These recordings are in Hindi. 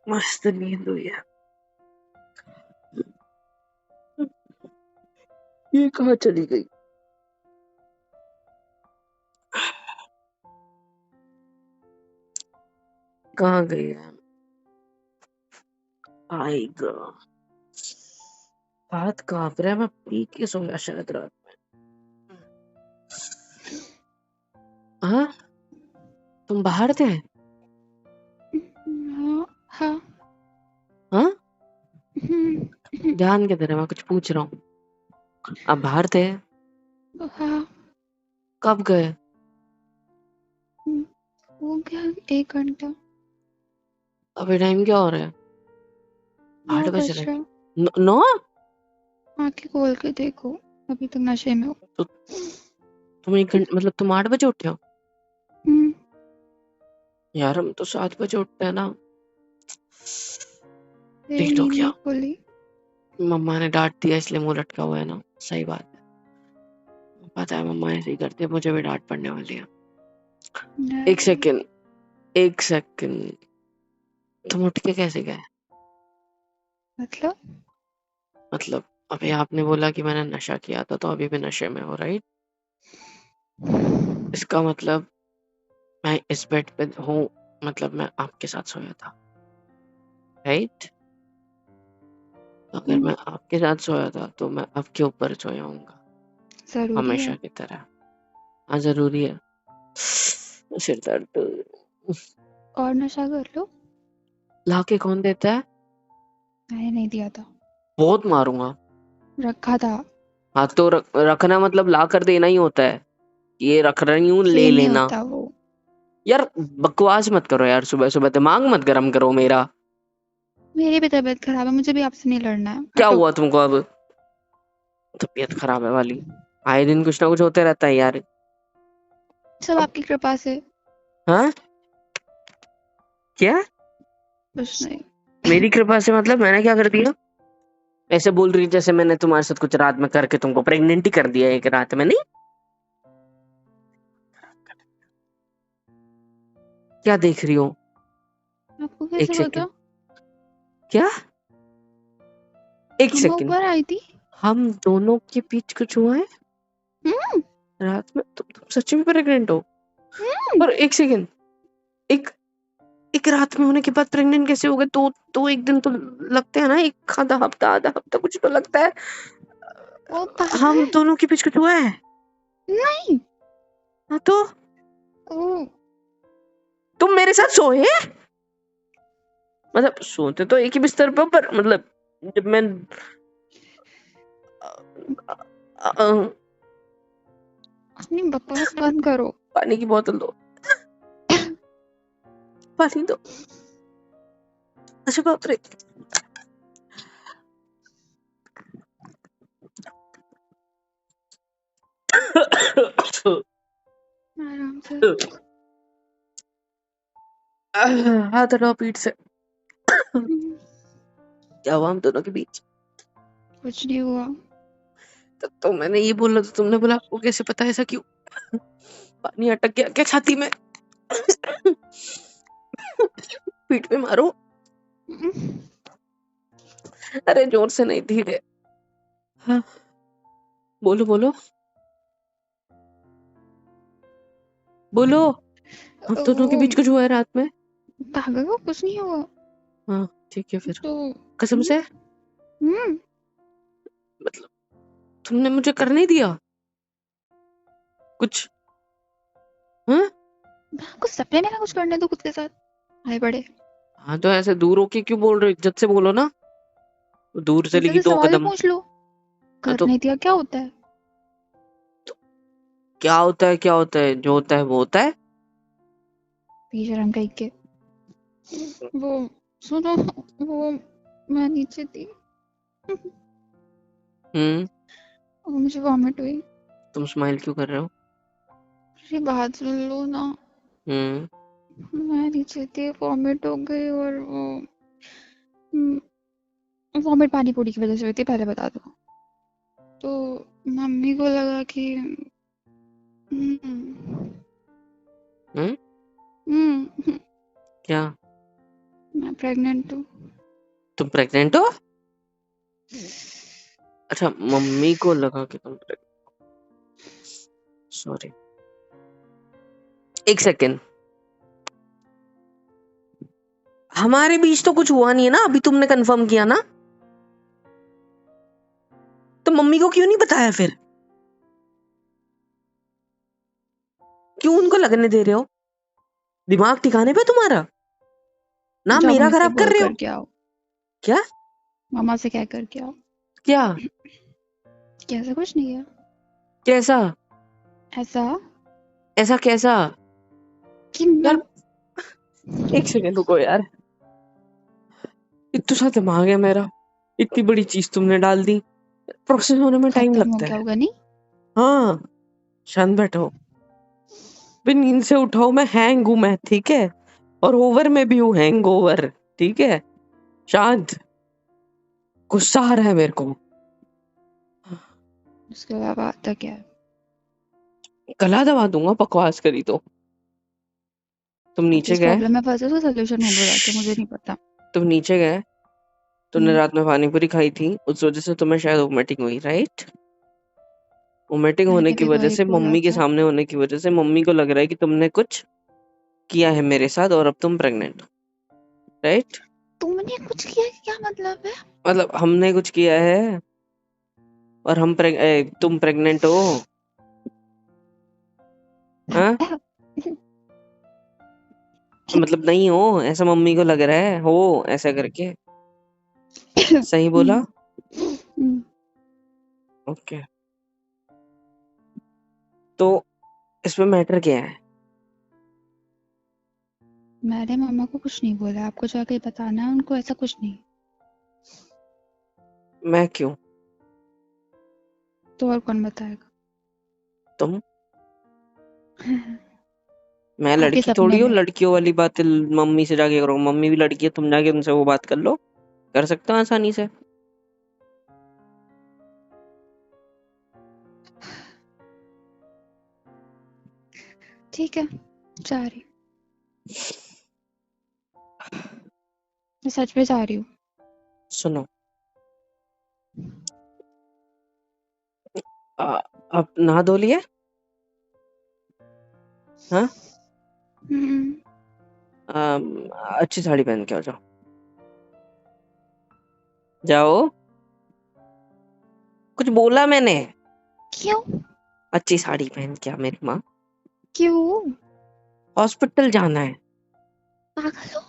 मस्त नींद हुई है। ये कहाँ चली गई? कहाँ गई है? आएगा। हाथ कांप रहा है, मैं पी के सोया शायद रात में। हाँ, तुम बाहर थे? हाँ हाँ। हाँ, ध्यान किधर है? मैं कुछ पूछ रहा हूँ। आप बाहर थे? हाँ। कब गए? हो गया 1 घंटा। अभी टाइम क्या हो रहा है? 8 9 बज बज रहे रहा। हैं। 9? आंखें खोल के देखो, अभी तक नशे में हो। तो तुम 1 घंटे मतलब तुम 8 बजे उठे हो? हम्म, यार हम तो 7 बजे उठते हैं ना। मेरी लेट हो नींद गया। नहीं खुली। मम्मा ने डांट दिया इसलिए मुंह लटका हुआ है ना। सही बात है, पता है मम्मा ऐसे ही करती है, मुझे भी डांट पड़ने वाली है। एक सेकंड, एक सेकंड। तुम उठ के कैसे गए? मतलब मतलब अभी आपने बोला कि मैंने नशा किया था, तो अभी भी नशे में हो, राइट? इसका मतलब मैं इस बेड पे हूँ, मतलब मैं आपके साथ सोया था, राइट? अगर मैं आपके साथ सोया था तो मैं आपके ऊपर सोया हूँगा, जरूरी हमेशा है। की तरह। हाँ, जरूरी है। सिर दर्द। और नशा कर लो। लाके कौन देता है? मैंने नहीं दिया था, बहुत मारूंगा। रखा था। हाँ तो रखना मतलब ला कर देना ही होता है। ये रख रही हूँ, ले सेम नहीं लेना। होता वो। यार बकवास मत करो यार, सुबह सुबह दिमाग मत गरम करो मेरा। मेरी भी तबीयत खराब है, मुझे भी आपसे नहीं लड़ना है, क्या हटो। हुआ तुमको अब? तबीयत खराब है वाली? आए दिन कुछ ना कुछ होते रहता है यार। सब अब आपकी कृपा से। हाँ, क्या? कुछ नहीं। मेरी कृपा से मतलब मैंने क्या कर दिया? ऐसे बोल रही जैसे मैंने तुम्हारे साथ कुछ रात में करके तुमको प्रेग्नेंट ही कर दिया एक रात में, नहीं? क्या देख रही हो? आपको एक कैसे सेकंड। पता? क्या? एक मैं सेकंड। ऊपर आई थी। हम दोनों के बीच कुछ हुआ है हम्म, रात में? तुम सच्ची में प्रेग्नेंट हो? हम्म। और एक सेकंड, एक एक रात में होने के बाद प्रेग्नेंट कैसे हो गए? तो एक दिन तो लगते हैं ना, एक आधा हफ्ता कुछ तो लगता है। ओ हम पागल। दोनों के बीच कुछ हुआ है? नहीं। हाँ तो ओ, तुम मेरे साथ सोए? मतलब सोते तो एक ही बिस्तर पर मतलब जब मैं अपनी बकवास बंद करो। पानी की बोतल दो, पानी दो। अच्छा बाप रे। आराम से। हाथ हटाओ पीठ से। हम्म, क्या हुआ हम दोनों के बीच? कुछ नहीं हुआ। तो मैंने ये बोला तो तुमने बोला आपको कैसे पता? ऐसा क्यों? पानी अटक गया क्या छाती में? पीठ पे मारो। हम्म, अरे जोर से नहीं, धीरे। हाँ, बोलो बोलो बोलो। हम दोनों के वो बीच कुछ हुआ है रात में? पागल हो, कुछ नहीं हुआ। हाँ ठीक है फिर। तो कसम से? हम्म, मतलब तुमने मुझे कर नहीं दिया कुछ? हाँ, कुछ सपने में ना कुछ करने दो खुद के साथ। आए बड़े। हाँ तो ऐसे दूर होके क्यों बोल रहे हो? इज्जत से बोलो ना। दूर से उल्टे लेगी से 2 सवाल ही कदम। पूछ लो। हाँ, कर नहीं दिया क्या होता है? तो क्या होता है? क्या होता है? जो होता है वो होता है। बेशरम कहीं के। वो सुनो, वो मैं नीचे थी। हम्म। और मुझे वॉमिट हुई। तुम स्माइल क्यों कर रहे हो? मेरी बात सुन लो ना। हम्म। मैं नीचे थी, वॉमिट हो गई और वो वॉमिट पानी पूरी की वजह से हुई थी, पहले बता दो। तो मम्मी को लगा कि हम्म, हम्म। हम्म, क्या? मैं प्रेग्नेंट हूँ। तुम प्रेग्नेंट हो? अच्छा, मम्मी को लगा कि तुम सॉरी, एक सेकेंड। हमारे बीच तो कुछ हुआ नहीं है ना, अभी तुमने कंफर्म किया ना, तो मम्मी को क्यों नहीं बताया फिर? क्यों उनको लगने दे रहे हो? दिमाग ठिकाने पे तुम्हारा? ना जाओ मेरा मम्मी से खराब कर बोल रहे हो करके आओ, क्या? मामा से कह करके आओ। क्या? कैसा कुछ नहीं है। कैसा? ऐसा ऐसा कैसा? कि यार मैं एक सेकेंड रुको यार, इतना सा दिमाग है मेरा, इतनी बड़ी चीज तुमने डाल दी, प्रोसेस होने में टाइम खत्म हो लगता गया है। होगा नहीं। हाँ, शांत बैठो, फिर नींद से उठाओ, मैं हैंग हूं मैं, ठीक है, और ओवर में भी हूँ, हैंग ओवर, ठीक है। शांत, गुस्सा आ रहा है मेरे को। उसके अलावा आता क्या है? गला दबा दूंगा बकवास करी तो। तुम आप नीचे जिस गए, प्रॉब्लम में फंसे उसका सोल्यूशन ढूंढो जाके, मुझे नहीं पता। तुम नीचे गए, तुमने रात में पानी पूरी खाई थी, उस वजह से तुम्हें शायद वोमिटिंग हुई, राइट? वोमिटिंग होने मैंने की भी वजह वही से, बोला मम्मी के था। सामने होने की वजह से मम्मी को लग रहा है कि तुमने कुछ किया है मेरे साथ और अब तुम प्रेग्नेंट हो, राइट? तुमने कुछ किया है, क्या मतलब है? मतलब हमने कुछ किया है और तुम प्रेग्नेंट हो, हाँ? मतलब नहीं हो ऐसा मम्मी को लग रहा है, हो ऐसा करके, सही बोला? हम्म, हम्म। ओके, तो इसमें मैटर क्या है? मैंने मामा को कुछ नहीं बोला, आपको जाके बताना है उनको, ऐसा कुछ नहीं। मैं क्यों? तो और कौन बताएगा? तुम? मैं आपके लड़की सपने थोड़ी हूँ, में। लड़कियों वाली बात मम्मी से जाके करो, मम्मी भी लड़की है, तुम जाके उनसे वो बात कर लो, कर सकते हो आसानी से। ठीक है, जा रही मैं सच में जा रही हूँ। सुनो, अब नहा धो लिया? हाँ, हम्म, अच्छी साड़ी पहन के आ जाओ, जाओ, कुछ बोला मैंने? क्यों? अच्छी साड़ी पहन के आ मेरी माँ, क्यों? हॉस्पिटल जाना है। पागल हो?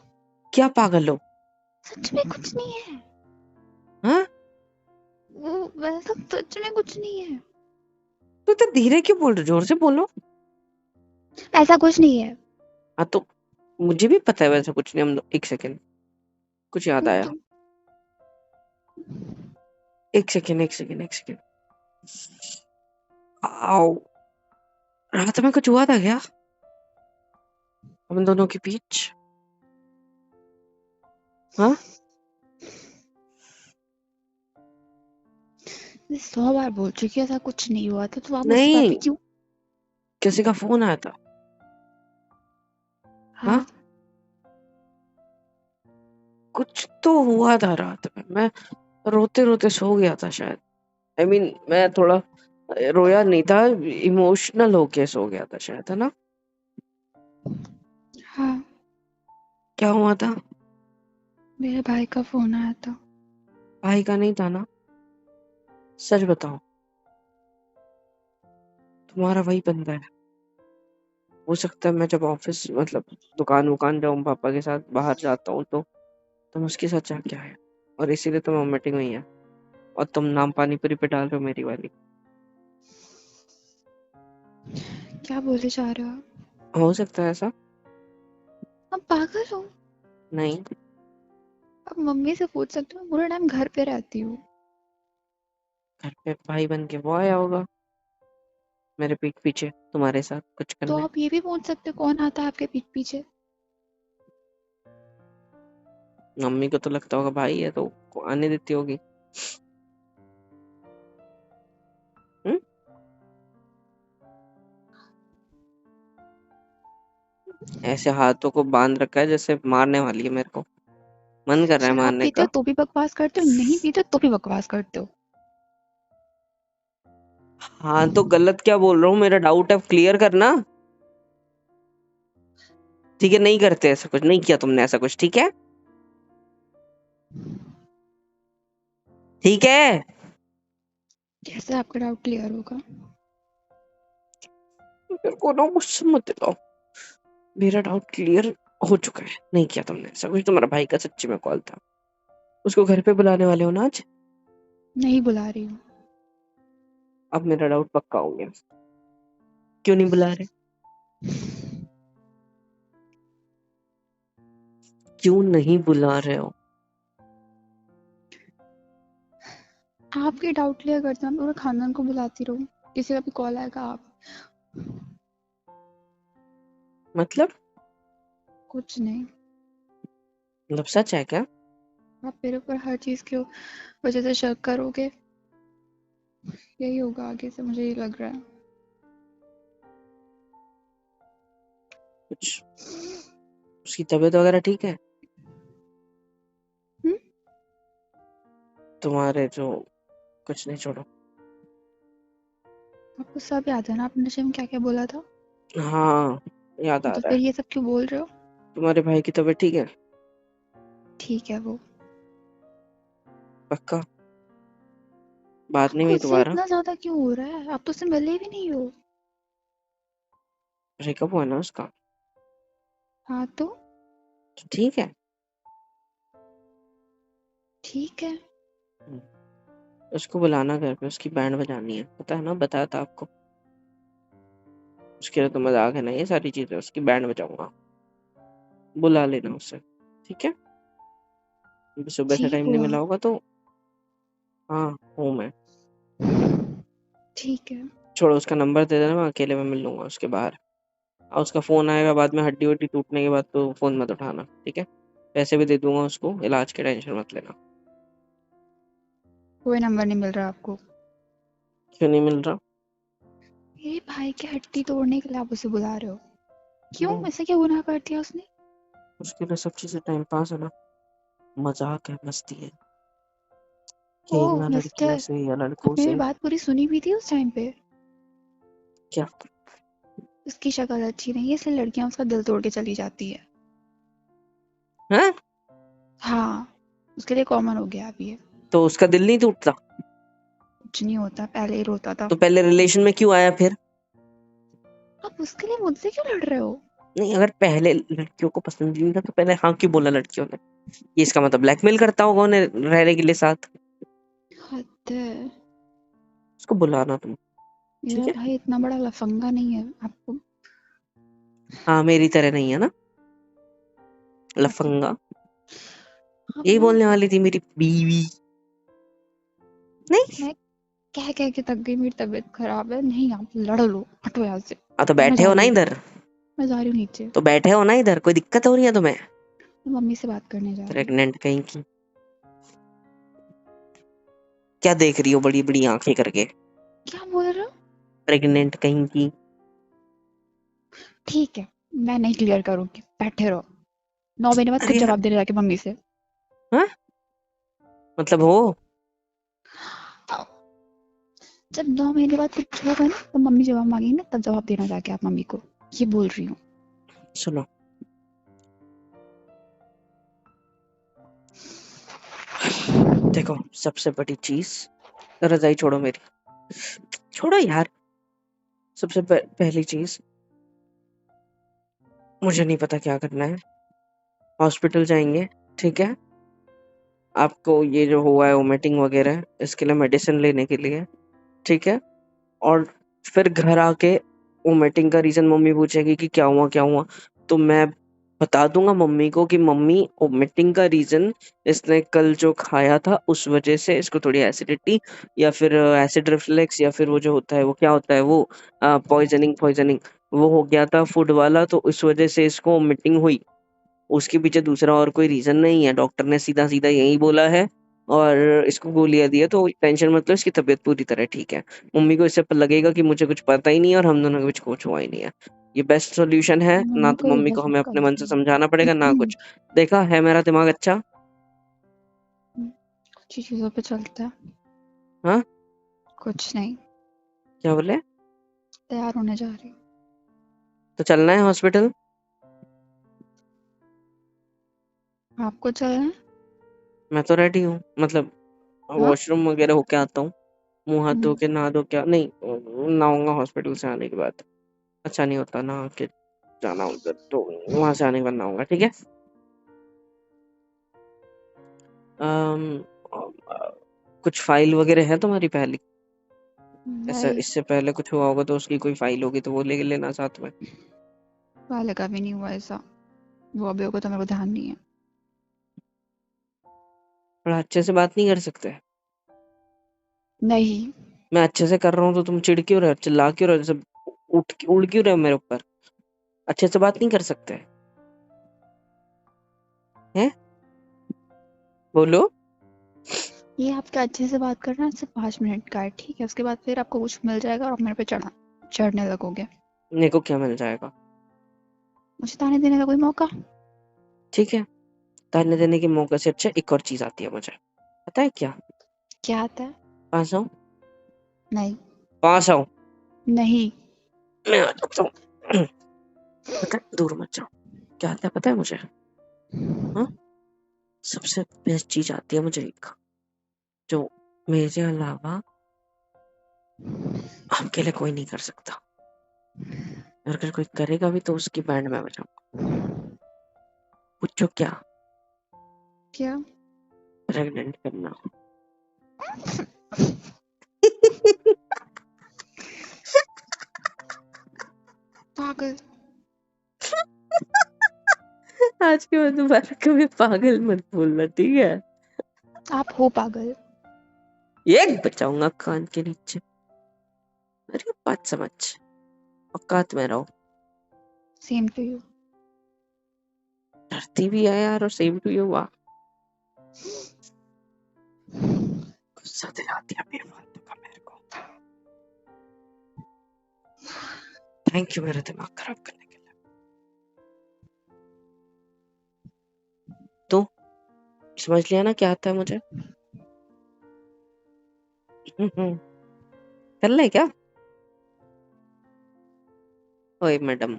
क्या पागल हो? सच में कुछ नहीं है। हाँ, वो वैसा सच में कुछ नहीं है। तो इतना धीरे क्यों बोल रहे हो? जोर से बोलो। ऐसा कुछ नहीं है। हाँ तो मुझे भी पता है वैसा कुछ नहीं, हम एक सेकेंड, कुछ याद आया, तुम एक सेकेंड एक सेकेंड एक सेकेंड, आओ, रात में कुछ हुआ था क्या हम दोनों के बीच? हाँ, 100 बार बोल चुकी है, ऐसा कुछ नहीं हुआ था, तो आप उसी बात पे नहीं, क्यों? किसी का फोन आया था। हाँ, हाँ। कुछ तो हुआ था रात में, मैं रोते रोते सो गया था शायद, आई मीन मैं थोड़ा रोया नहीं था, इमोशनल होके सो गया था शायद, है ना? हाँ, क्या हुआ था? मेरे भाई का फोन आया था। भाई का नहीं था ना? सच बताओ, तुम्हारा वही बंदा है? हो सकता है मैं जब ऑफिस मतलब दुकान वुकान जाऊँ पापा के साथ बाहर जाता हूँ तो तुम उसके साथ जाके आए और इसीलिए तुम्हें मीटिंग हुई है और तुम नाम पानी पूरी पे डाल रहे हो मेरी वाली। क्या बोले जा रहे हो आप? हो सकता है ऐसा। आप पागल हो? नहीं, आप मम्मी से पूछ सकते हो, मैं पूरा टाइम घर पे रहती हूँ। घर पे भाई बन के वो आया होगा मेरे पीठ पीछे तुम्हारे साथ कुछ तो करने। आप ये भी पूछ सकते हो, कौन आता है आपके पीठ पीछे? मम्मी को तो लगता होगा भाई है तो आने देती होगी। हम्म? ऐसे हाथों को बांध रखा है जैसे मारने वाली है मेरे को। मन कर रहा है शराब मारने पीते का। हो तो भी बकवास करते हो, नहीं पीते हो तो भी बकवास करते हो। हाँ तो गलत क्या बोल रहा हूँ, मेरा डाउट है क्लियर करना। ठीक है, नहीं करते ऐसा कुछ, नहीं किया तुमने ऐसा कुछ, ठीक है। ठीक है। कैसे आपका डाउट क्लियर होगा? मेरे को ना गुस्सा मत दिलाओ, मेरा डाउट क्लियर हो चुका है, नहीं किया तुमने ऐसा कुछ। तुम्हारा भाई का सच्ची में कॉल था। उसको घर पे बुलाने वाले हो ना आज? नहीं बुला रही हूँ। अब मेरा डाउट पक्का हो गया। क्यों नहीं बुला रहे? क्यों नहीं बुला रहे हो? आपके डाउट क्लियर करते हैं, पूरे खानदान को बुलाती रहूं, किसी का भी कॉल आएगा आप। मतलब कुछ नहीं। मतलब सच है क्या? आप मेरे ऊपर हर चीज की वजह से शक करोगे, यही होगा आगे से, मुझे ये लग रहा है। कुछ उसकी तबीयत वगैरह ठीक है? हम्म? तुम्हारे जो, कुछ नहीं, छोड़ो। आपको सब याद है ना, आपने नशे में क्या क्या बोला था? हाँ, याद आ तो रहा फिर है। ये सब क्यों बोल रहे हो? तुम्हारे भाई की तबीयत ठीक है? ठीक है वो। पक्का? बात नहीं आपको हुई उससे दोबारा? इतना ज्यादा क्यों हो रहा है? आप तो उससे मिले भी नहीं हो। ब्रेकअप हुआ ना उसका? हाँ तो तो ठीक है। ठीक है। हम्म, उसको बुलाना घर पे, उसकी बैंड बजानी है, पता है ना, बताया था आपको। उसके लिए तो मजाक है ना ये सारी चीजें, उसकी बैंड बजाऊंगा। बुला लेना उसे, ठीक है। अभी सुबह से ठीक टाइम नहीं हुआ। मिला होगा तो। हाँ, हूँ मैं। ठीक है। छोड़ो, उसका नंबर दे देना, मैं अकेले में मिल लूंगा उसके बाहर। और उसका फोन आएगा बाद में, हड्डी वड्डी टूटने के बाद, तो फोन मत उठाना, ठीक है। पैसे भी दे दूंगा उसको, इलाज की टेंशन मत लेना। कोई नंबर नहीं मिल रहा आपको? क्यों नहीं मिल रहा? मेरे भाई की हड्डी तोड़ने के लिए आप उसे बुला रहे हो? क्यों, हम्म, ऐसा क्या गुनाह कर दिया उसने? उसके लिए सब चीजें टाइम पास है ना, मजाक है, मस्ती है, ओह खेलना लड़कियों मिस्टर, से या लड़कों आपने मेरी से। बात पूरी सुनी भी थी उस टाइम पे? क्या? उसकी शक्ल अच्छी नहीं है इसलिए लड़कियां उसका दिल तोड़ के चली जाती है। हाँ? हाँ, उसके लिए कॉमन हो गया अभी ये। तो उसका दिल नहीं टूटता? कुछ नहीं होता, पहले ही रोता था। तो पहले रिलेशन में क्यों आया फिर? आप उसके लिए मुझसे क्यों लड़ रहे हो? नहीं, अगर पहले लड़कियों को पसंद नहीं था तो पहले हाँ क्यों बोला लड़कियों ने? ये इसका मतलब ब्लैकमेल करता होगा उन्हें रहने के लिए साथ। हद है। उसको बुलाना तुम, ठीक मेरा है। भाई इतना बड़ा लफंगा नहीं है आपको। हाँ, मेरी तरह नहीं है ना, आप लफंगा। आप यही ना, बोलने वाली थी मेरी बीवी। नहीं। मैं कह के थक गई, मेरी तबीयत खराब है। नहीं, आप लड़ लो, हटो यहाँ से। हाँ तो मैं बैठे जा हो रही ना हूँ, इधर। मैं जा रही हूँ नीचे। तो बैठे हो ना इधर, कोई दिक्कत हो रही है तुम्हें? मैं मम्मी से बात करने जा रही हूँ। प्रेग्नेंट कहीं की। क्या देख रही हो बड़ी बड़ी आंखें करके? क्या बोल रहे हो? प्रेग्नेंट कहीं की। ठीक है, मैं नहीं क्लियर करूंगी, बैठे रहो। 9 महीने बाद खुद अरे यार। जवाब देने जाके मम्मी से। हाँ, मतलब हो। जब 9 महीने बाद कुछ होगा ना तो मम्मी जवाब मांगेगी ना, तब जवाब देना जाके आप मम्मी को, ये बोल रही हूँ। सुनो, देखो, सबसे बड़ी चीज, रजाई छोड़ो मेरी, छोड़ो यार। सबसे पहली चीज, मुझे नहीं पता क्या करना है। हॉस्पिटल जाएंगे, ठीक है। आपको ये जो हुआ है वोमिटिंग वगैरह, इसके लिए मेडिसिन लेने के लिए, ठीक है। और फिर घर आके वोमिटिंग का रीजन मम्मी पूछेगी कि क्या हुआ क्या हुआ, तो मैं बता दूंगा मम्मी को कि मम्मी, वोमिटिंग का रीजन इसने कल जो खाया था उस वजह से इसको थोड़ी एसिडिटी, या फिर एसिड रिफ्लेक्स, या फिर वो जो होता है वो क्या होता है वो, पॉइजनिंग पॉइजनिंग, वो हो गया था फूड वाला, तो इस वजह से इसको वोमिटिंग हुई। उसके पीछे दूसरा और कोई रीजन नहीं है, डॉक्टर ने सीधा सीधा यही बोला है। और इसको गोलियां दी है, तो टेंशन मत लो, इसकी तबीयत पूरी तरह ठीक है। मम्मी को इससे लगेगा कि मुझे कुछ पता ही नहीं है और हम दोनों के कुछ हुआ ही नहीं है। ये बेस्ट सॉल्यूशन है ना, मम्मी तो को भी मम्मी को बहुत हमें अपने मन से कंफ्यूज। समझाना पड़ेगा ना कुछ। देखा है मेरा दिमाग अच्छा? अच्छी चीजों पे चलता है। हाँ कुछ नहीं, क्या बोले? तैयार होने जा रही हूँ। तो चलना है हॉस्पिटल? आपको चलना है? मैं तो रेडी हूँ, मतलब हाँ? वॉशरूम वगैरह होके आता हूँ, मुंह हाथ धो हम्म, के नहा धो के नहीं नहाऊंगा हॉस्पिटल से आने के बाद। अच्छा नहीं होता नहा के जाना उधर, तो वहां से आने के बाद नहाऊंगा, ठीक है? अम, कुछ फाइल वगैरह है तुम्हारी पहली? ऐसा नहीं, इससे पहले कुछ हुआ होगा तो उसकी कोई फाइल होगी तो वो लेके लेना साथ में। पहले कभी नहीं हुआ ऐसा। वो अभी होगा तो मेरे को ध्यान नहीं है। थोड़ा अच्छे से बात नहीं कर सकते? नहीं, मैं अच्छे से कर रहा हूँ तो तुम चिढ़ क्यों रहे हो, चिल्ला क्यों रहे हो, जैसे उड़ क्यों रहे हो मेरे ऊपर? अच्छे से बात नहीं कर सकते हैं? बोलो। ये आपके अच्छे से बात करना सिर्फ 5 मिनट का है, ठीक है? उसके बाद फिर आपको कुछ मिल जाएगा और आप मेरे पे चढ़ने लगोगे। मेरे को क्या मिल जाएगा? मुझे ताने देने का कोई मौका? ठीक है, ताने देने के मौके से अच्छा एक और चीज आती है मुझे, पता है क्या? क्या आता है? पास आओ। नहीं। पास आओ। नहीं। मैं आ जाता हूँ। पता है, दूर मत जाओ। क्या आता है पता है मुझे? हाँ, सबसे बेस्ट चीज आती है मुझे एक, जो मेरे अलावा आपके लिए कोई नहीं कर सकता, और अगर कोई करेगा भी तो उसकी बैंड में बजाऊंगा। पूछो क्या? क्या? प्रेग्नेंट करना। पागल। आज के बाद दोबारा कभी पागल मत बोलना, ठीक है? आप हो पागल। एक बचाऊंगा कान के नीचे। अरे बात समझ, औकात में रहो। Same to you. डरती भी है यार, और सेम टू यू। वाह, गुस्सा दिलाती है बेफालतू का मेरे को। थैंक यू मेरा दिमाग खराब करने के लिए। तो समझ लिया ना क्या आता है मुझे? कर ले क्या? ओए मैडम,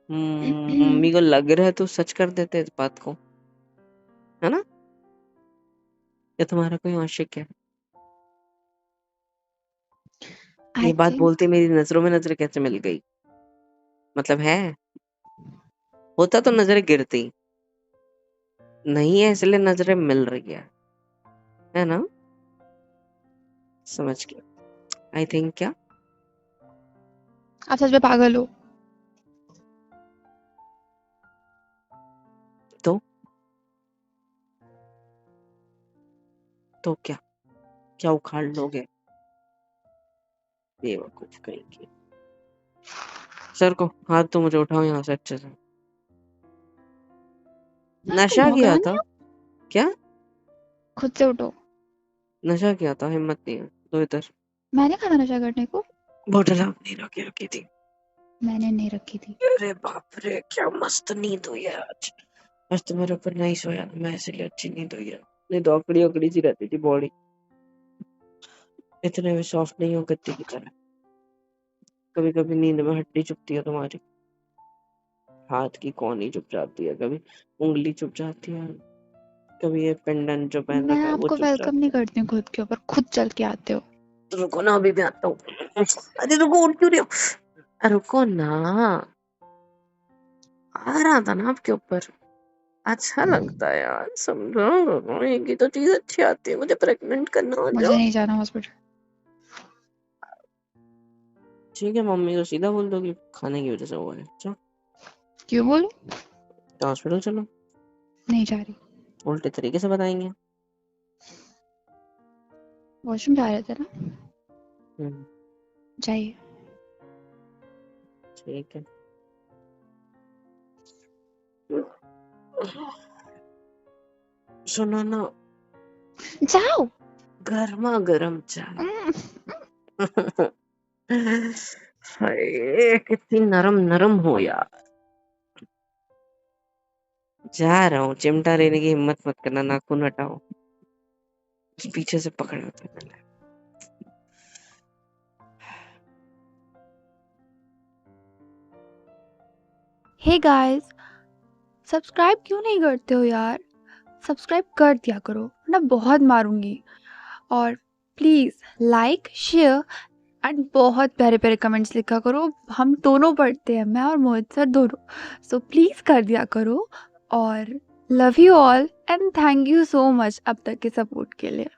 मम्मी को लग रहा है तो सच कर देते इस बात को, है ना? या तुम्हारा कोई आशिक है? आई ये बात थिंक। बोलते मेरी नजरों में नजर कैसे मिल गई? मतलब है, होता तो नजरें गिरती, नहीं है इसलिए नजरें मिल रही है ना? समझ गया आई थिंक। क्या? आप सच में पागल हो। तो तो क्या, क्या उखाड़ लोगे? बेवकूफ कहीं की। सर को हाथ तो मुझे उठाओ यहाँ से अच्छे से। मैं आपको नशा मौका किया नहीं था है। क्या? खुद से उठो। नशा किया था, हिम्मत नहीं है तो इधर। मैंने कहा था नशा करने को। बोतल आपने रखी रखी थी। मैंने नहीं रखी थी। अरे बाप रे, क्या मस्त नींद हुई है आज। आज तो मेरे ऊपर नहीं सोया ना, मैं इसलिए अच्छी नींद हुई है, नहीं तो अकड़ी अकड़ी सी रहती थी बॉडी। इतने भी सॉफ्ट नहीं हो गद्दी की तरह। कभी कभी नींद में हड्डी चुभती है तुम्हारी, हाथ की कोहनी चुभ जाती है, कभी उंगली चुभ जाती है, कभी ये पेंडेंट जो पहन मैं रखा है वो आपको चुभ वेलकम जाता नहीं है। करती हूँ खुद के ऊपर, खुद चल के आते हो। तो रुको ना, अभी भी आता हूँ। अरे रुको, उठ क्यों रही हो? रुको ना, आ रहा था ना आपके ऊपर। अच्छा लगता है यार, समझो एक ही तो चीज अच्छी आती है, मुझे प्रेग्नेंट करना हो मुझे जाओ। नहीं जाना हॉस्पिटल। ठीक है, मम्मी को सीधा बोल दो कि खाने की वजह से हुआ है। चलो क्यों बोलूं? हॉस्पिटल चलो, नहीं जा रही। उल्टे तरीके से बताएंगे। वॉशरूम जा रहे थे ना? हम्म, जाइए। ठीक है। सुनो ना, जाओ। गर्मा गर्म चाय। हम्म, हाय कितनी नरम नरम हो यार। जा रहा हूँ, चिमटा लेने की हिम्मत मत करना, नाखून हटाओ। पीछे से पकड़ा था मैंने। हे गाइस, सब्सक्राइब क्यों नहीं करते हो यार? सब्सक्राइब कर दिया करो, वरना बहुत मारूंगी। और प्लीज लाइक, शेयर एंड बहुत प्यारे प्यारे कमेंट्स लिखा करो। हम दोनों पढ़ते हैं, मैं और मोहित सर दोनों। सो प्लीज कर दिया करो। और love you all and thank you so much अब तक के सपोर्ट के लिए।